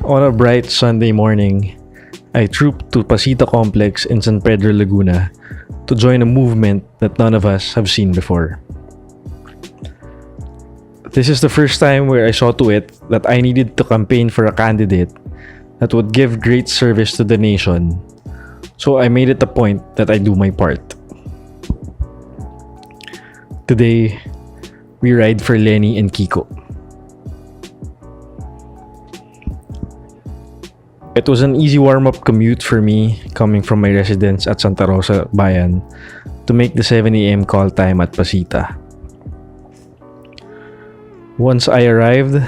On a bright Sunday morning, I trooped to Pasita Complex in San Pedro, Laguna to join a movement that none of us have seen before. This is the first time where I saw to it that I needed to campaign for a candidate that would give great service to the nation, so I made it a point that I do my part. Today, we ride for Lenny and Kiko. It was an easy warm-up commute for me coming from my residence at Santa Rosa, Bayan to make the 7 a.m. call time at Pasita. Once I arrived,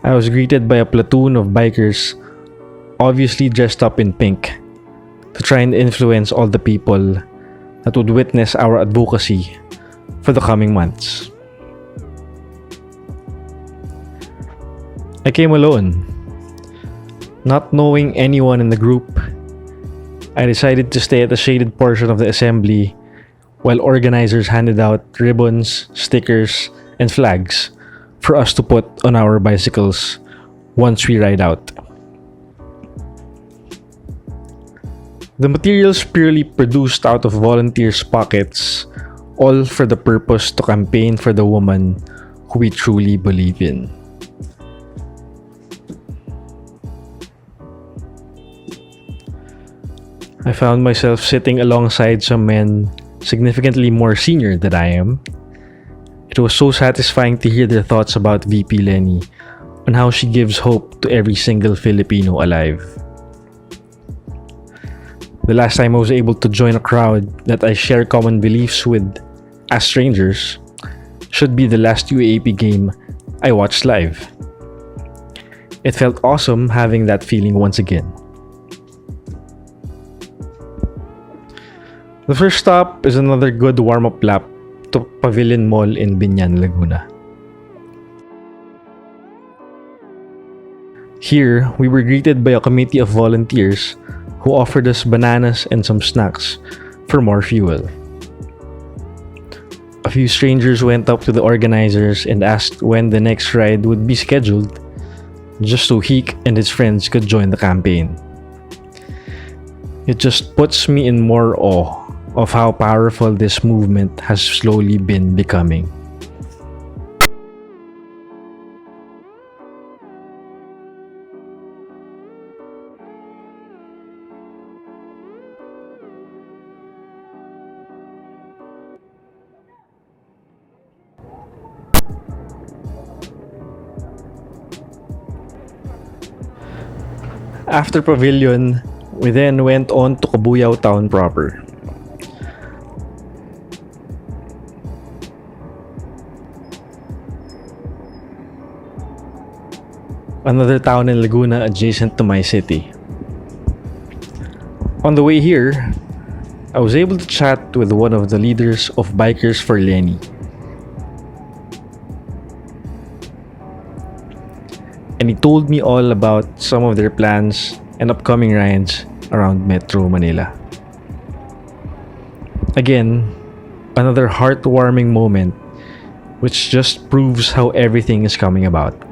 I was greeted by a platoon of bikers obviously dressed up in pink to try and influence all the people that would witness our advocacy for the coming months. I came alone. Not knowing anyone in the group, I decided to stay at the shaded portion of the assembly while organizers handed out ribbons, stickers, and flags for us to put on our bicycles once we ride out. The materials purely produced out of volunteers' pockets, all for the purpose to campaign for the woman who we truly believe in. I found myself sitting alongside some men significantly more senior than I am. It was so satisfying to hear their thoughts about VP Lenny on how she gives hope to every single Filipino alive. The last time I was able to join a crowd that I share common beliefs with as strangers should be the last UAAP game I watched live. It felt awesome having that feeling once again. The first stop is another good warm-up lap to Pavilion Mall in Binyan, Laguna. Here, we were greeted by a committee of volunteers who offered us bananas and some snacks for more fuel. A few strangers went up to the organizers and asked when the next ride would be scheduled, just so Heek and his friends could join the campaign. It just puts me in more awe of how powerful this movement has slowly been becoming. After Pavilion, we then went on to Cabuyao town proper. Another town in Laguna adjacent to my city. On the way here, I was able to chat with one of the leaders of Bikers for Lenny. And he told me all about some of their plans and upcoming rides around Metro Manila. Again, another heartwarming moment which just proves how everything is coming about.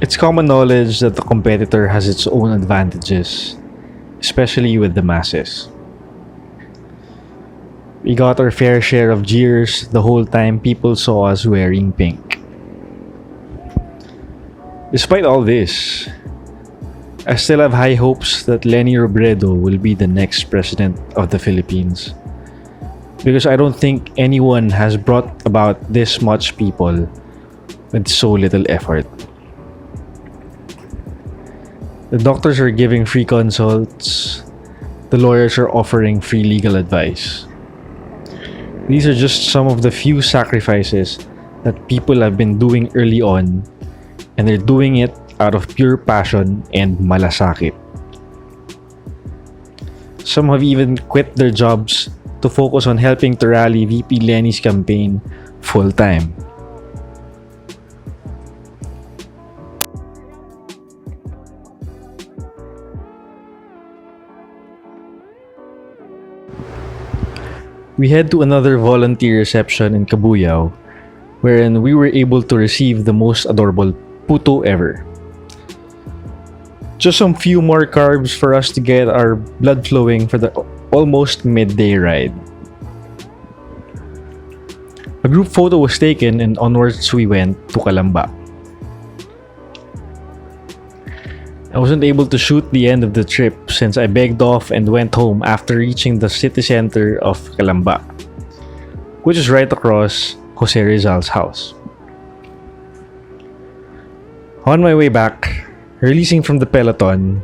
It's common knowledge that the competitor has its own advantages, especially with the masses. We got our fair share of jeers the whole time people saw us wearing pink. Despite all this, I still have high hopes that Leni Robredo will be the next president of the Philippines, because I don't think anyone has brought about this much people with so little effort. The doctors are giving free consults. The lawyers are offering free legal advice. These are just some of the few sacrifices that people have been doing early on, and they're doing it out of pure passion and malasakit. Some have even quit their jobs to focus on helping to rally VP Lenny's campaign full-time. we head to another volunteer reception in Cabuyao, wherein we were able to receive the most adorable puto ever. Just some few more carbs for us to get our blood flowing for the almost midday ride. A group photo was taken and onwards we went to Calamba. I wasn't able to shoot the end of the trip since I begged off and went home after reaching the city center of Calamba, which is right across Jose Rizal's house. On my way back, releasing from the peloton,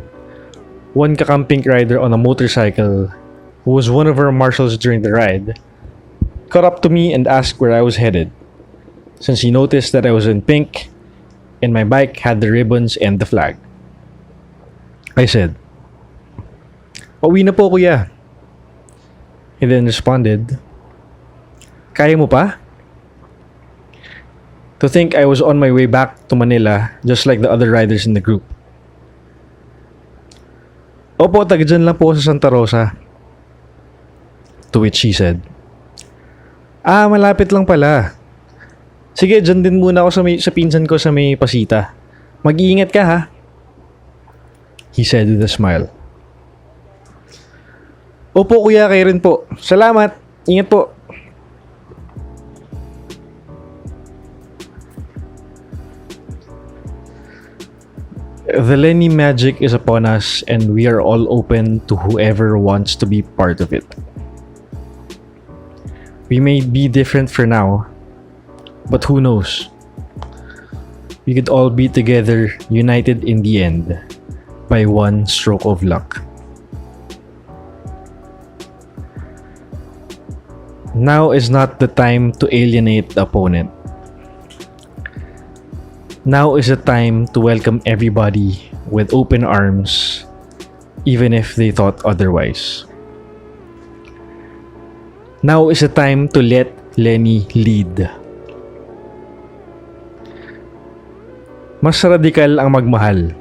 one KAKAMPINK rider on a motorcycle, who was one of our marshals during the ride, caught up to me and asked where I was headed, since he noticed that I was in pink and my bike had the ribbons and the flag. I said, "Pauwi na po, kuya." He then responded, "Kaya mo pa?" To think I was on my way back to Manila just like the other riders in the group. "Opo, taga dyan lang po sa Santa Rosa." To which she said, "Ah, malapit lang pala. Sige, dyan din muna ako sa pinsan ko sa may Pasita. Mag-iingat ka ha," he said with a smile. "Opo kuya, kayo rin po. Salamat. Ingat po." The Lenny magic is upon us and we are all open to whoever wants to be part of it. We may be different for now, but who knows? We could all be together, united in the end, by one stroke of luck. Now is not the time to alienate the opponent. Now is the time to welcome everybody with open arms, even if they thought otherwise. Now is the time to let Lenny lead. Mas radikal ang magmahal.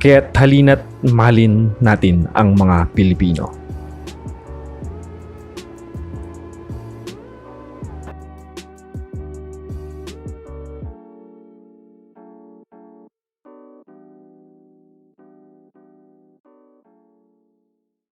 Kaya't halina't mahalin natin ang mga Pilipino.